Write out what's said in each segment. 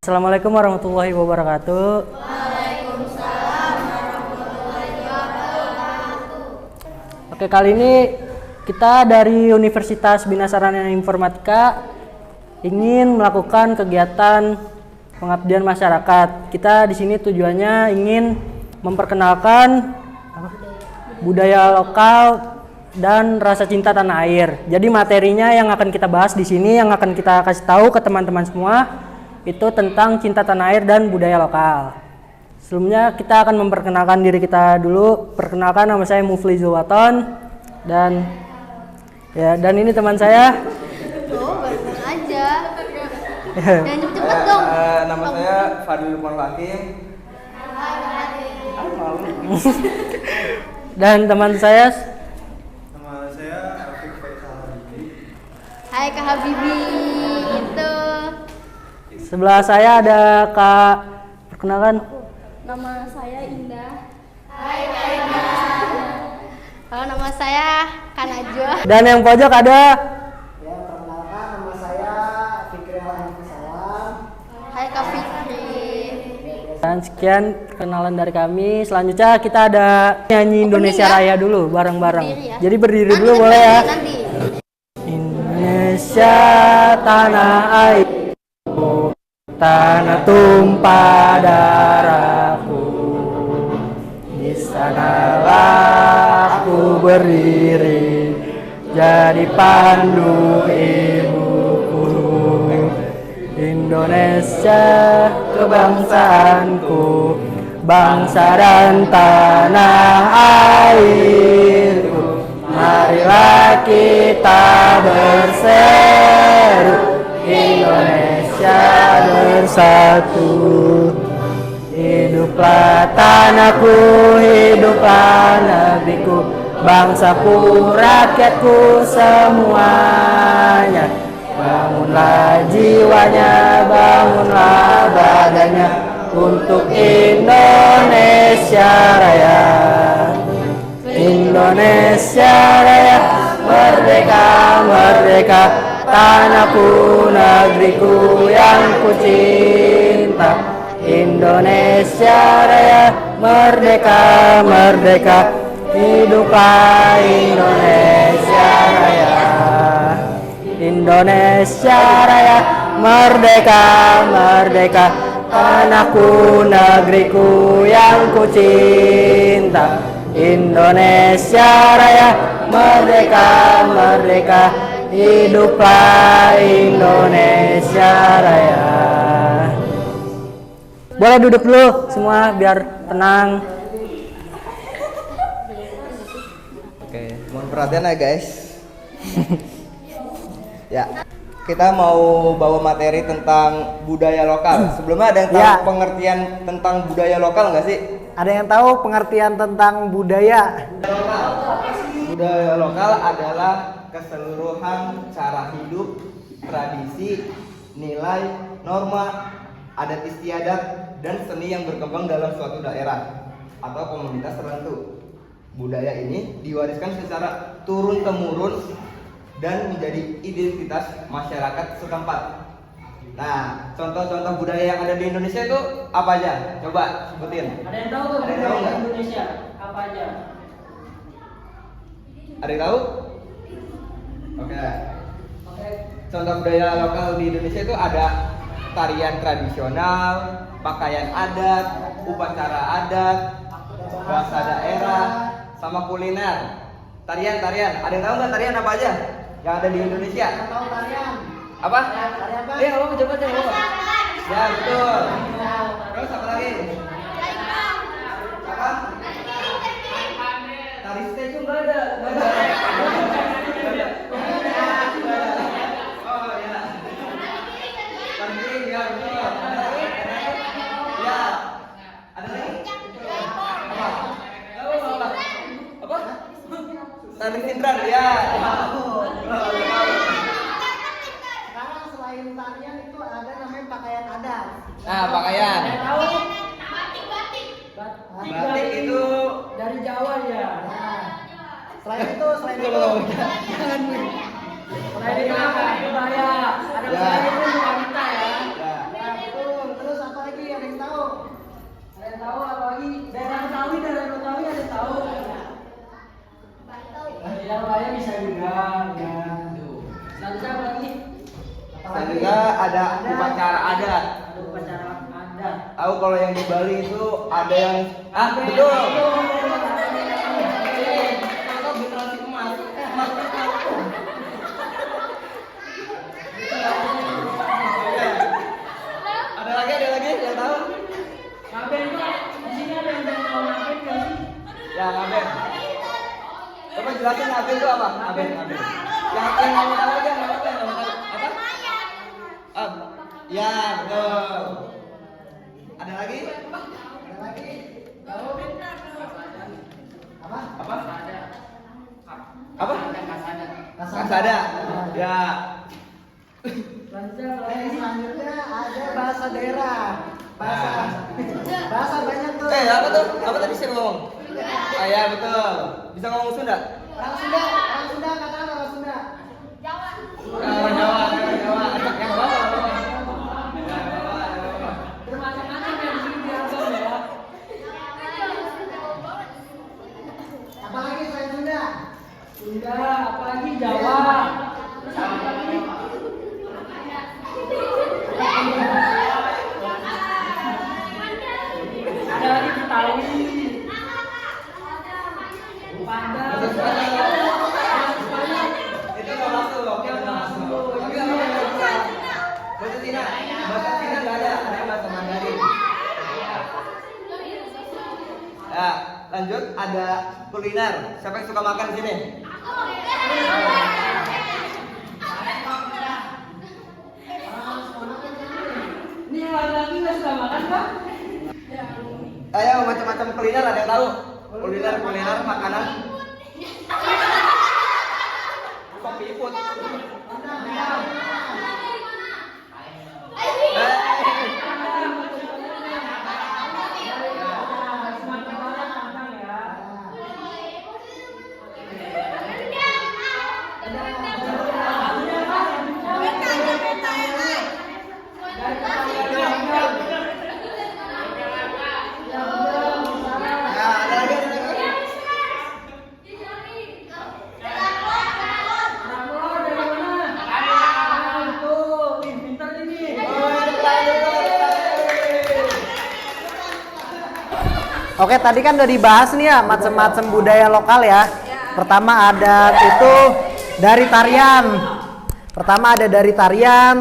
Assalamualaikum warahmatullahi wabarakatuh. Waalaikumsalam warahmatullahi wabarakatuh. Oke, kali ini kita dari Universitas Bina Sarana Informatika ingin melakukan kegiatan pengabdian masyarakat. Kita di sini tujuannya ingin memperkenalkan budaya lokal dan rasa cinta tanah air. Jadi materinya yang akan kita bahas di sini, yang akan kita kasih tahu ke teman-teman semua, itu tentang cinta tanah air dan budaya lokal. Sebelumnya kita akan memperkenalkan diri kita dulu. Perkenalkan, nama saya Mufli Zulwaton dan ini teman saya. Oh, baru aja. Jangan cepet-cepet dong. Nama saya Fadil Lukman Hakim. Dan teman saya. Nama saya Rafiq Faisal Habibi. Hai Kak Habibi. Itu. Sebelah saya ada Kak. Perkenalkan. Nama saya Indah. Hai Kak Indah. Halo, nama saya Kak Najwa. Dan yang pojok ada. Ya, perkenalkan nama saya Fikri Alhamdulillah. Hai Kak Fikri. Dan sekian perkenalan dari kami. Selanjutnya kita ada nyanyi Indonesia Raya dulu bareng-bareng. Berdiri ya. Jadi berdiri Nanti dulu boleh ya. Nanti. Indonesia tanah airku, tanah tumpah darahku, di sanalah aku berdiri, jadi pandu ibuku. Indonesia kebangsaanku, bangsa dan tanah airku. Marilah kita berseru, Indonesia bersatu. Hiduplah tanahku, hiduplah negeriku, bangsaku, rakyatku semuanya. Bangunlah jiwanya, bangunlah badannya untuk Indonesia Raya. Indonesia Raya, merdeka, merdeka, tanahku, negeriku yang ku cinta. Indonesia Raya, merdeka, merdeka, hiduplah Indonesia Raya. Indonesia Raya, merdeka, merdeka, tanahku, negeriku yang ku cinta. Indonesia Raya, merdeka, merdeka, hiduplah Indonesia Raya. Boleh duduk dulu semua biar tenang. Oke, mohon perhatian ya guys. Ya, kita mau bawa materi tentang budaya lokal. Sebelumnya ada yang tahu Ya. pengertian tentang budaya lokal nggak sih? Ada yang tahu pengertian tentang budaya? Budaya lokal adalah keseluruhan cara hidup, tradisi, nilai, norma, adat istiadat, dan seni yang berkembang dalam suatu daerah atau komunitas tertentu. Budaya ini diwariskan secara turun-temurun dan menjadi identitas masyarakat setempat. Nah, contoh-contoh budaya yang ada di Indonesia itu apa aja? Coba sebutin. Ada yang tahu tuh Ada yang tahu nggak? Indonesia apa aja? Ada yang tahu? Oke. Contoh budaya lokal di Indonesia itu ada tarian tradisional, pakaian adat, upacara adat, bahasa daerah, sama kuliner. Tarian. Ada yang tahu nggak tarian apa aja yang ada di Indonesia? Tahu tarian? Apa? Tarian apa? Coba. Ya, betul. Terus apa lagi? Apa? Tari statue nggak ada. Oh ya. Tari ya betul. Ya. Ada lagi? Apa? Tari sintran ya. Sekarang selain tarian itu ada namanya pakaian adat. Nah, pakaian. Tahu? Batik itu Dari Jawa ya. Nah, selain itu Selain itu apa? Budaya. Ada Ya. budaya itu untuk wanita ya. ya. ya betul. Yang lain bisa juga. Ya. Selanjutnya apa lagi? Selanjutnya ada upacara adat. Ada upacara adat. Tahu kalau yang di Bali itu ada yang betul. Ada lagi yang tahu? Ngaben Pak, di sini ada yang tahu ngaben nggak sih? Ya, ngaben. Coba jelasin ngaben itu apa? Ngaben. Yang mau tahu aja, yang mau tahu apa? Ya, betul. Ada lagi? Apa? Kasada. Ya. Selanjutnya ada bahasa daerah. Bahasa banyak tuh. Apa tuh? Apa tadi sih ngomong? Ya, betul. Bisa ngomong Sunda? Orang Sunda, katakan orang Sunda. Jawa. Yang bawah. Bermacam-macam ya di sini di Ambon ya. Apalagi selain Sunda? Sunda, apalagi Jawa. Terus apa lagi? Ada lagi Betawi. Padang. Itu nggak masuk loh. Tapi apa yang bisa? Bahasa Cina nggak ada. Ada bahasa Mandarin. Ya, lanjut ada kuliner. Siapa yang suka makan di sini? Ini yang laki-laki nggak suka makan Pak? Ayo macam-macam kuliner ada yang tahu? Kuliner makanan. Kopi put. Oke, tadi kan udah dibahas nih ya macam-macam budaya lokal ya. Pertama ada itu dari tarian.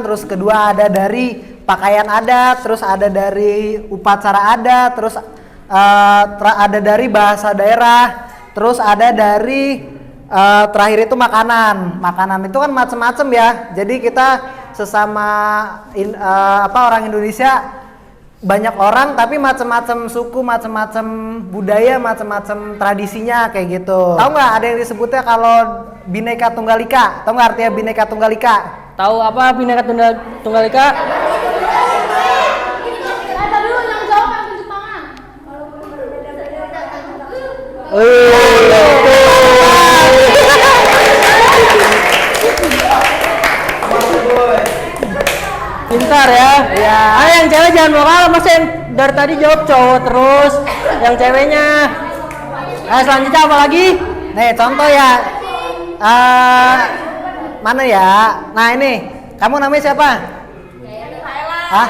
Terus kedua ada dari pakaian adat, terus ada dari upacara adat, terus ada dari bahasa daerah, terus ada dari terakhir itu makanan. Makanan itu kan macam-macam ya. Jadi kita sesama orang Indonesia banyak orang tapi macam-macam suku, macam-macam budaya, macam-macam tradisinya kayak gitu. Tahu nggak ada yang disebutnya kalau Bhinneka Tunggal Ika? Tahu nggak artinya Bhinneka Tunggal Ika? Tahu apa Bhinneka Tunggal Ika? Ada dulu yang jawab yang tunjuk tangan. Pintar ya. Iya. Yang cewek jangan bawa masa yang dari tadi jawab cowok terus. Yang ceweknya. Selanjutnya apa lagi? Nih contoh ya. Mana ya? Nah ini, kamu namanya siapa? Hah?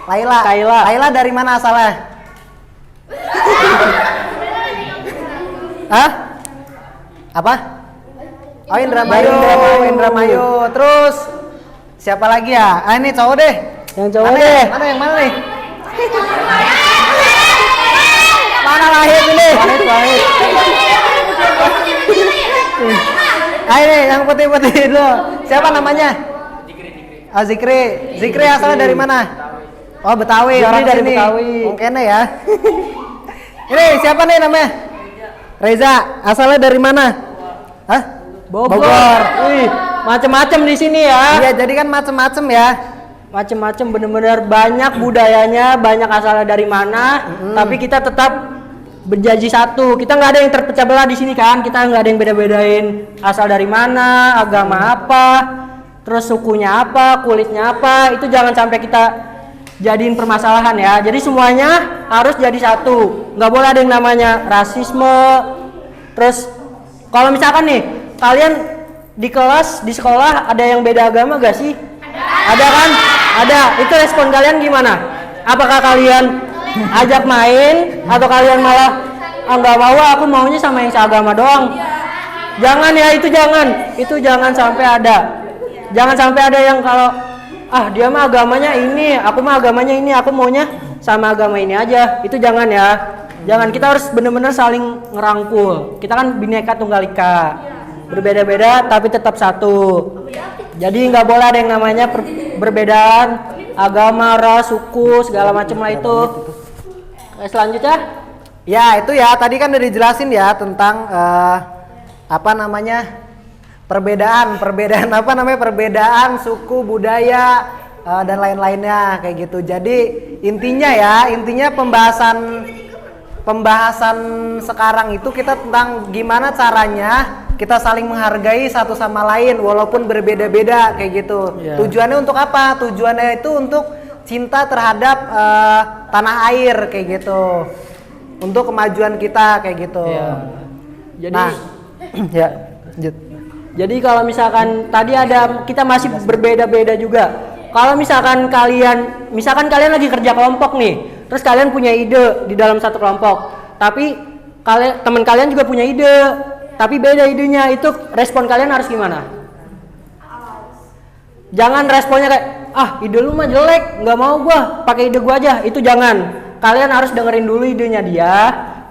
Laila. Laila dari mana asalnya? Hah? Apa? Oh Indramayu. Terus siapa lagi ya? Ini cowok deh. Yang cowok mana deh. Mana yang mana nih? Mana lahir ini? Wahid. Ini yang putih-putih dulu. Siapa namanya? Zikri. Zikri asalnya dari mana? Oh Betawi. Zikri Orang dari sini. Betawi. Mungkin ya. Ini siapa nih namanya? Reza. Asalnya dari mana? Hah? Bogor. Wih, macem-macem di sini ya. Iya, jadi kan macem-macem ya. Macem-macem bener-bener banyak budayanya, banyak asalnya dari mana. Tapi kita tetap berjanji satu. Kita nggak ada yang terpecah belah di sini kan. Kita nggak ada yang beda-bedain asal dari mana, agama apa, terus sukunya apa, kulitnya apa. Itu jangan sampai kita jadiin permasalahan ya. Jadi semuanya harus jadi satu. Nggak boleh ada yang namanya rasisme. Terus kalau misalkan nih kalian di kelas, di sekolah ada yang beda agama gak sih? Ada kan? Ada. Itu respon kalian gimana? Apakah kalian ajak main atau kalian malah nggak mau, aku maunya sama yang seagama doang? Jangan ya, itu jangan sampai ada. Jangan sampai ada yang kalau dia mah agamanya ini, aku mah agamanya ini, aku maunya sama agama ini aja. Itu jangan ya. Jangan, kita harus benar-benar saling ngerangkul. Kita kan Bhinneka Tunggal Ika. Berbeda-beda tapi tetap satu. Jadi nggak boleh ada yang namanya perbedaan agama, ras, suku, segala macam lah itu. Selanjutnya, ya itu ya tadi kan udah dijelasin ya tentang perbedaan suku, budaya dan lain-lainnya kayak gitu. Jadi intinya pembahasan sekarang itu kita tentang gimana caranya kita saling menghargai satu sama lain walaupun berbeda-beda kayak gitu. Yeah. Tujuannya untuk apa? Tujuannya itu untuk cinta terhadap tanah air kayak gitu. Untuk kemajuan kita kayak gitu. Yeah. Jadi ya, lanjut. Jadi kalau misalkan tadi kita masih berbeda-beda juga. Kalau misalkan kalian lagi kerja kelompok nih, terus kalian punya ide di dalam satu kelompok, tapi teman kalian juga punya ide, tapi beda idenya, itu respon kalian harus gimana? Jangan responnya kayak ide lu mah jelek, nggak mau gua, pakai ide gua aja. Itu jangan. Kalian harus dengerin dulu idenya dia.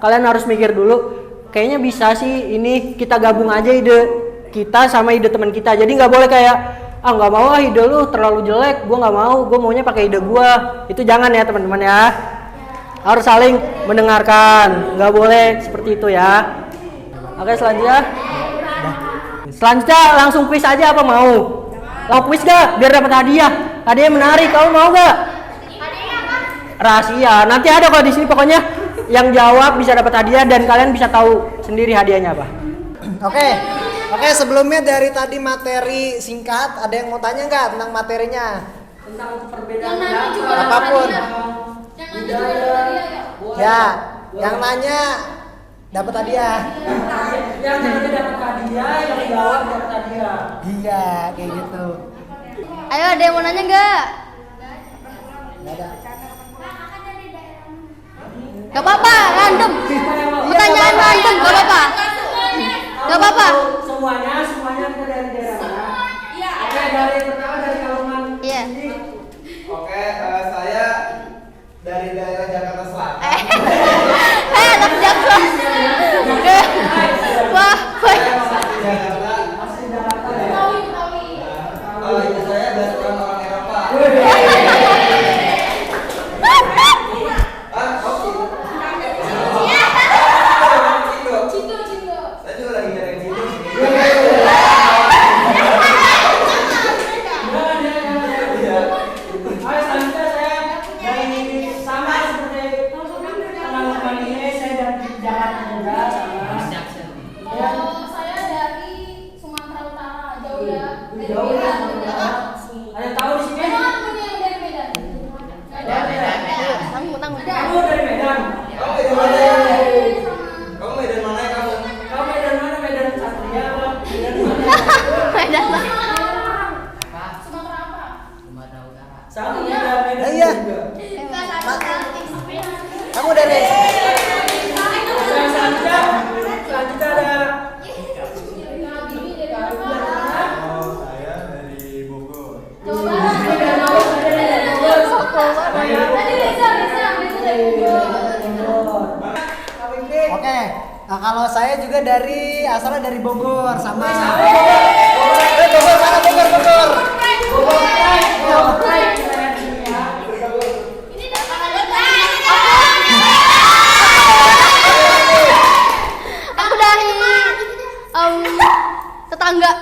Kalian harus mikir dulu, kayaknya bisa sih ini kita gabung aja ide kita sama ide teman kita. Jadi nggak boleh kayak nggak mau ide lu terlalu jelek, gua nggak mau, gua maunya pakai ide gua. Itu jangan ya teman-teman ya. Harus saling mendengarkan, nggak boleh seperti itu ya. Oke, selanjutnya langsung quiz aja apa mau? Mau quiz gak? Biar dapat hadiah. Hadiah menarik, kamu mau gak? Rahasia. Nanti ada kok di sini pokoknya yang jawab bisa dapat hadiah dan kalian bisa tahu sendiri hadiahnya apa. Oke, sebelumnya dari tadi materi singkat, ada yang mau tanya nggak tentang materinya? Tentang perbedaan Apapun. Ya, yang nanya dapat hadiah. Yang nanya dapat hadiah, yang jawab dapat hadiah. Iya, kayak gitu. Ayo, ada yang mau nanya nggak? Nggak ada. Gak apa-apa, random. Pertanyaan random, gak apa-apa. Gak apa-apa. Semuanya kita dari daerah. Iya. Oke, dari pertama dari Kalungan. Iya. Oke, saya dari daerah Jakarta Selatan. Anak Jakarta. Wah, Jakarta. Kalau ibu saya baturan orang Eropa. Saya juga lagi nyari Cindo. Selanjutnya saya dari sama seperti teman-teman ini, saya dari Jakarta juga sama. saya dari Sumatera Utara, jauh ya. Jauh ya. Ada yang tahu di sini? Dari Medan. Tanggung. Kamu dari Medan. Kamu dari mana ya? Kamu Medan mana ya kamu? Kamu Medan mana? Medan Satria apa? Medan mana? Medan. Sama Medan Iya. juga. Kamu dari Selanjutnya ada Saya dari Bogor. Oke. Nah, kalau saya juga asalnya dari Bogor sama. Bogor. Aku dari tetangga.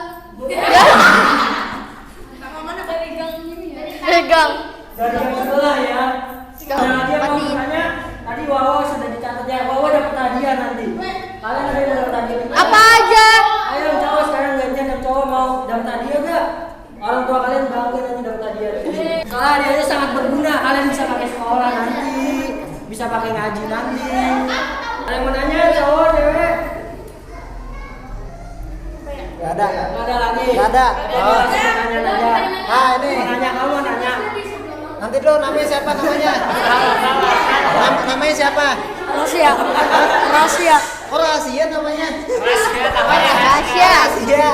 Dari gang. dari yang sebelah ya. Gang. Nah, dia mau Pati. bertanya, tadi Wawa sudah dicatat ya. Wawa dapat hadiah nanti. Kalian ada yang dapat hadiah? Apa aja? Ayo yang cowok sekarang gantian, yang cowok mau dapat hadiah gak? Orang tua kalian bangga nanti dapat hadiah. Kalau hadiahnya sangat berguna, kalian bisa pakai ngaji nanti. Ada yang mau nanya cowok cewek? Gak ada. Nggak ada lagi. Gak ada. Oh, nanya. Nah ini. Nanya kamu nanya. Nanti dulu namanya siapa namanya? Namanya siapa? Rahasia. Rahasia. Oh rahasia namanya. Rahasia. Rahasia.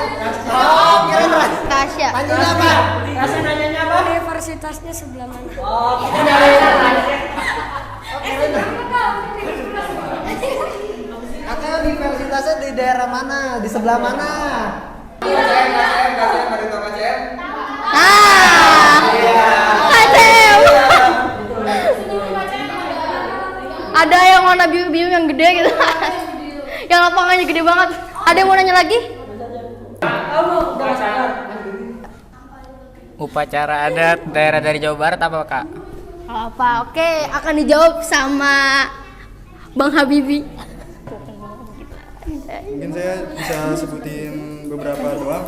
Oh kira Rahasia. Panjangnya apa? Kasih nanyanya apa? Universitasnya sebelah mana? Oh, kita dari Katanya universitasnya di daerah mana? Di sebelah mana? KCM, ada tau KCM? KCM. Ada yang warna biru-biru yang gede gitu. Yang lapangannya gede banget. Ada yang mau nanya lagi? kamu jangan salah. Upacara adat daerah dari Jawa Barat apa Kak? Apa? Oke, akan dijawab sama Bang Habibi. Mungkin saya bisa sebutin beberapa doang.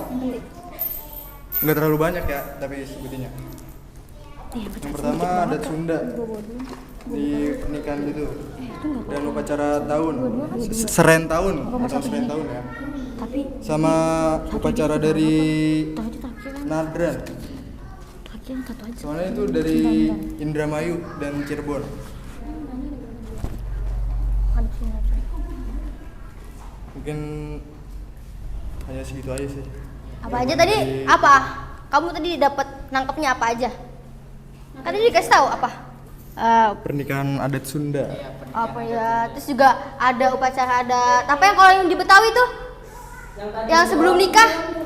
Nggak terlalu banyak ya, tapi sebutinnya. Yang pertama adat Sunda di pernikahan gitu. Dan upacara tahun, seren tahun atau seren tahun ya. Sama upacara dari Nadran. Soalnya itu dari Indramayu dan Cirebon. Mungkin hanya segitu aja sih. Apa aja tadi? Apa? Kamu tadi dapat nangkepnya apa aja? Kan tadi dikasih tahu apa? Pernikahan adat Sunda. Apa ya? Terus juga ada upacara adat. Apa yang kalau yang di Betawi tuh? Yang sebelum nikah?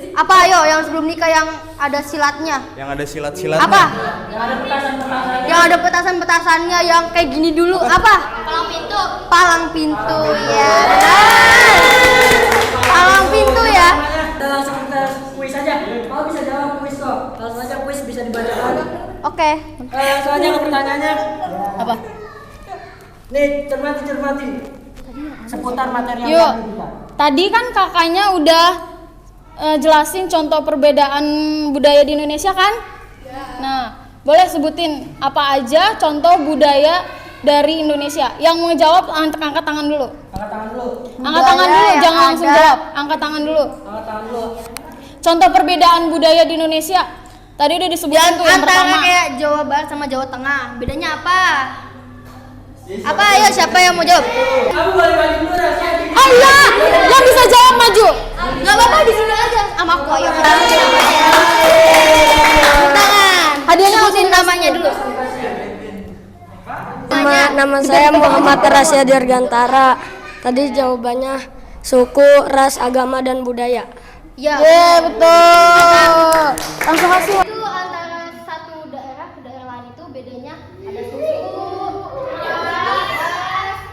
Apa ayo yang sebelum nikah yang ada silatnya? Yang ada silat-silatnya. Apa? Yang ada petasan-petasannya yang kayak gini dulu. Apa? Palang pintu. Palang pintu ya. Palang pintu ya. Kita langsung ke kuis aja. Kalau bisa jawab kuis kok. Langsung aja kuis bisa dibacakan. Oke. Langsung aja ke pertanyaannya. Apa? Nih, cermati. Seputar materi yang Yuk, tadi kita. tadi kan kakaknya udah jelasin contoh perbedaan budaya di Indonesia kan? Nah, boleh sebutin apa aja contoh budaya dari Indonesia? Yang mau jawab angkat tangan dulu. Angkat tangan dulu. Angkat tangan dulu, yang jangan langsung ada. jawab. Angkat tangan dulu. Angkat tangan dulu. Contoh perbedaan budaya di Indonesia. Tadi udah disebutin tuh yang Antara pertama. kayak Jawa Barat sama Jawa Tengah. Bedanya apa? Apa? Ayo siapa yang mau jawab? Kamu boleh maju dulu Rasya. Oh iya, yang bisa jawab maju. Gak apa-apa di sini aja sama aku ayo. Tangan. Hadiahnya Sebutin namanya dulu. Nama saya Muhammad Rasya Dirgantara. Tadi jawabannya suku, ras, agama, dan budaya. Ya. Betul. Langsung kasih. Itu antara satu daerah ke daerah lain itu bedanya ada suku,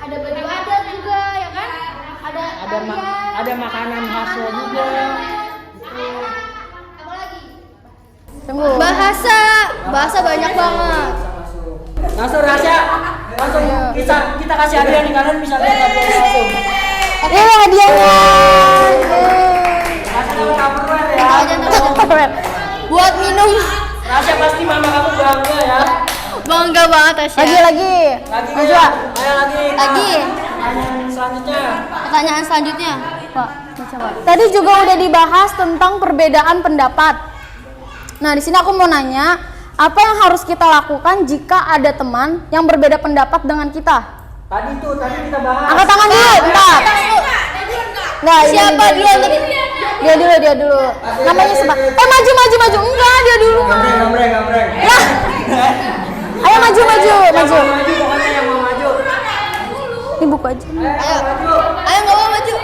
ada baju adat juga ya kan? Ada tarian. Ada makanan khasnya juga. Apa lagi? Tunggu. Bahasa banyak banget. Langsung Rasya. Langsung kita kasih hadiah nih, kalian bisa lihat langsung. Ini hadiahnya. Rasya kamu cover ya. Buat minum. Rasya pasti mama kamu bangga ya. Bangga banget Tasya. Lagi. Lagi Maju. ya. Ayo lagi. Lagi. Pertanyaan selanjutnya. Pertanyaan selanjutnya. Pak, coba. Tadi juga udah dibahas tentang perbedaan pendapat. Nah, di sini aku mau nanya, apa yang harus kita lakukan jika ada teman yang berbeda pendapat dengan kita? Tadi kita bahas. Angkat tangan dulu, bentar. Nggak, ini Siapa dia duluan tadi? Dia dulu. Namanya siapa? Maju. Enggak, dia dulu. Gambreng. Lah. Ayo maju. Maju pokoknya yang mau maju. Ini buku aja. Ayo. Ayo nggak mau maju.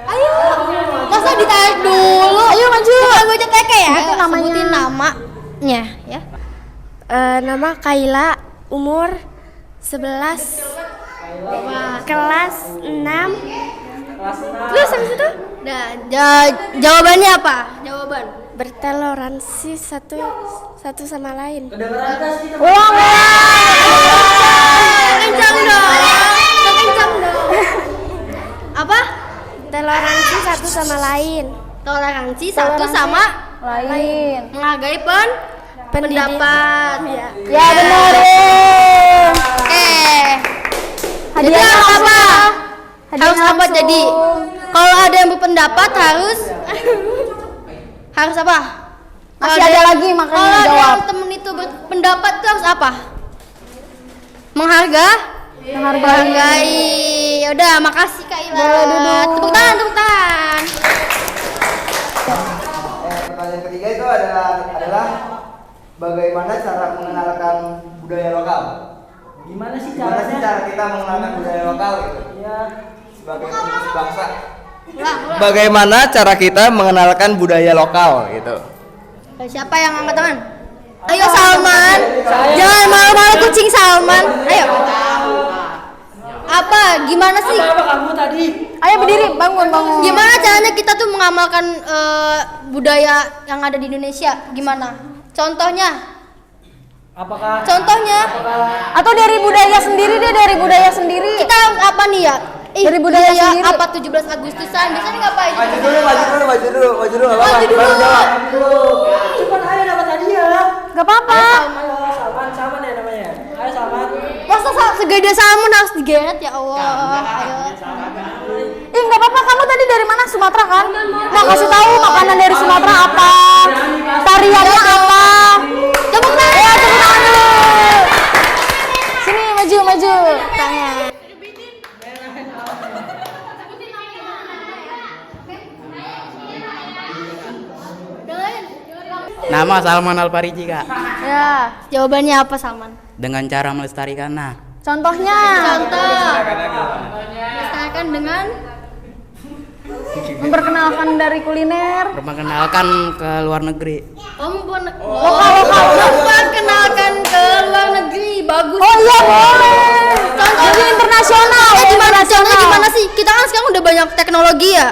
Ayo. Masa ditarik dulu? Ayo maju. Bukan baca teke ya. Sebutin namanya. Sebutin namanya ya. Nama Kaila, umur 11, kelas 6. Terus habis itu? Nah, jawabannya apa? Jawaban. Bertoleransi satu sama lain. Kedengeran tas kita. Ulang. Kencang dong. Apa? Toleransi satu sama lain. Toleransi satu sama Lain. menghargai pendapat. Ya benar. Oke. Jadi Hadiahnya harus apa? Harus apa langsung. jadi? Kalau ada yang berpendapat harus apa? Masih Kalau ada yang- lagi, makanya kalau ada jawab. yang temen itu berpendapat itu harus apa? Menghargai. Yaudah, makasih Kak Ila. Boleh duduk. Tepuk tangan. Pertanyaan ketiga itu adalah bagaimana cara mengenalkan budaya lokal? Gimana sih Gimana sih caranya? cara kita mengenalkan budaya lokal gitu? Ya, Sebagai penerus bangsa. Bagaimana cara kita mengenalkan budaya lokal gitu? Siapa yang angkat tangan? Ayo Salman. Jangan malu-malu kucing Salman. Ayo. Apa? Gimana sih? apa kamu tadi? Ayo berdiri, bangun. Gimana caranya kita tuh mengamalkan budaya yang ada di Indonesia? Gimana? Contohnya? Apakah Atau dari budaya sendiri deh, dari budaya sendiri. Kita harus apa nih ya? Dari budaya sendiri. Apa 17 Agustusan? Biasanya ngapain? Maju dulu nggak apa-apa. Maju dulu. Cepat ayo dapat hadiah. Gak apa-apa. Ayo Salman ya namanya. Ayo Salman. Masa segede salmon harus digeret ya Allah? Ayo. Ih nggak apa-apa, kamu tadi dari mana? Sumatera kan? Mau kasih tahu makanan dari Sumatera apa? Tariannya apa? Tepuk tangan. Ya tepuk tangan dulu. Sini maju. Tangan. Nama Salman Al-Fariji, Kak. Ya. Jawabannya apa Salman? Dengan cara melestarikan. Nah, Contohnya. Contoh. Lestarikan dengan Memperkenalkan dari kuliner. memperkenalkan ke luar negeri. memperkenalkan ke luar negeri. Bagus. Oh iya boleh. Jadi internasional. Contohnya gimana sih? Kita kan sekarang udah banyak teknologi ya.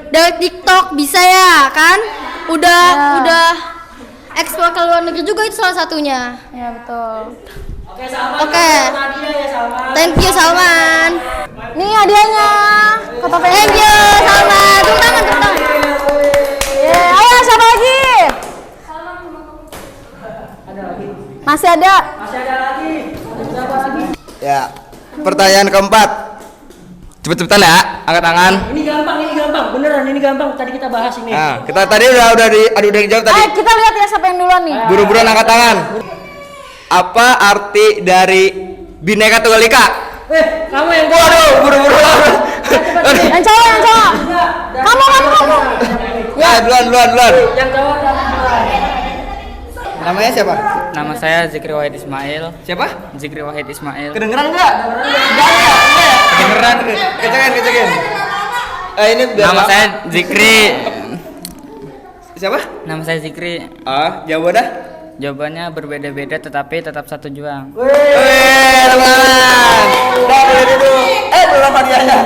Dari TikTok bisa ya kan? Udah ekspor ke luar negeri juga itu salah satunya. Ya betul. Oke Salman. Oke. dapat hadiah ya Salman. Thank you Salman. Nih hadiahnya. Kata Thank you Salman. Tepuk tangan. Ayo siapa lagi? Masih ada. Masih ada lagi. Siapa lagi? Ya. Pertanyaan keempat. Cepet-cepetan ya, angkat tangan. Ini gampang. Beneran ini gampang. Tadi kita bahas ini. Nah, kita tadi udah dijawab tadi. Kita lihat ya siapa yang duluan nih. Buru-buruan angkat tangan. Apa arti dari Bhinneka Tunggal Ika? Kamu yang Waduh, buru-buru. Yang cowok. Kamu. Ya, duluan. Yang jawab Namanya siapa? Nama saya Zikri Wahid Ismail. Siapa? Zikri Wahid Ismail. Kedengeran enggak? Kedengeran. Kecekin. Ini biar Nama saya Zikri. siapa? Nama saya Zikri. Jawabannya? Jawabannya berbeda-beda tetapi tetap satu juang. Teman-teman. Boleh duduk. Belum hadiahnya.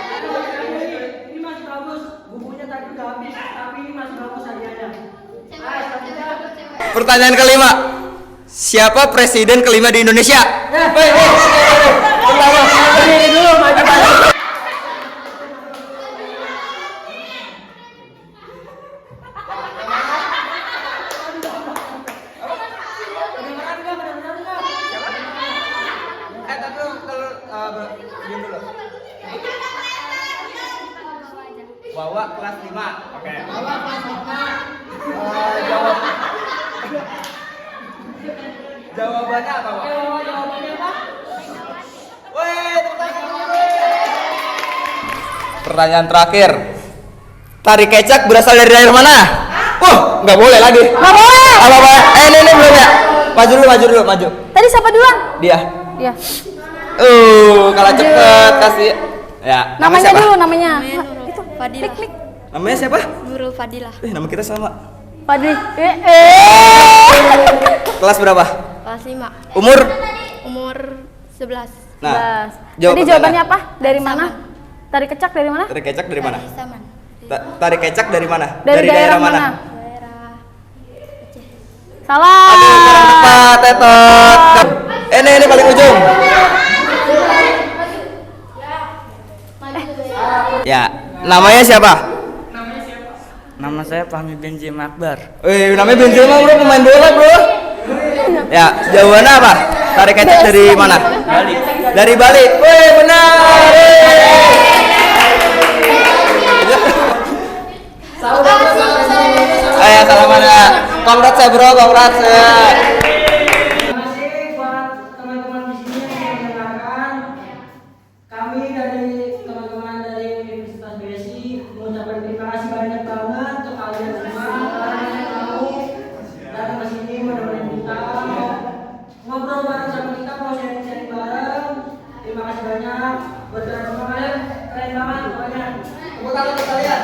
Ini masih bagus. Bukunya tadi udah habis, tapi ini masih bagus hadiahnya. Pertanyaan kelima. Siapa presiden kelima di Indonesia? Berdiri dulu, maju. Wawa kelas 5. Oke. Jawabannya apa, Wak? Pertanyaan terakhir. Tari kecak berasal dari daerah mana? Nggak boleh lagi. Nggak boleh. Apa? Ini belum ya. Maju dulu. Tadi siapa duluan? Dia. Iya. Kalah cepet kasih. Ya. Namanya siapa? dulu namanya. Itu Fadilah. Klik. Namanya siapa? Nurul Fadilah. Nama kita sama. Padri. Kelas berapa? Kelas 5. Umur? Umur 11. Nah. Tadi jawabannya apa? Dari mana? Tari kecak dari mana? Tari kecak dari mana? Saman. Tari kecak dari mana? Dari daerah mana? Daerah Salah. Kurang tepat, Tetot. Ini paling ujung. Ya, Namanya siapa? Nama saya Fahmi Benzim Akbar. Namanya Benzema bro, pemain bola bro. Ya, jawabannya apa? Tarik kecap dari mana? Bali. Dari Bali. Wih, benar. Ayo salaman ya. Congrats ya bro, congrats ya. Terima kasih buat teman-teman di sini yang mendengarkan. Kami dari teman-teman dari Universitas BSI mengucapkan terima kasih banyak banget untuk kalian semua karena yang mau datang ke sini menemani kita ngobrol bareng sama kita, mau sharing-sharing bareng. Terima kasih banyak buat teman-teman kalian, keren banget pokoknya. Tepuk tangan untuk kalian.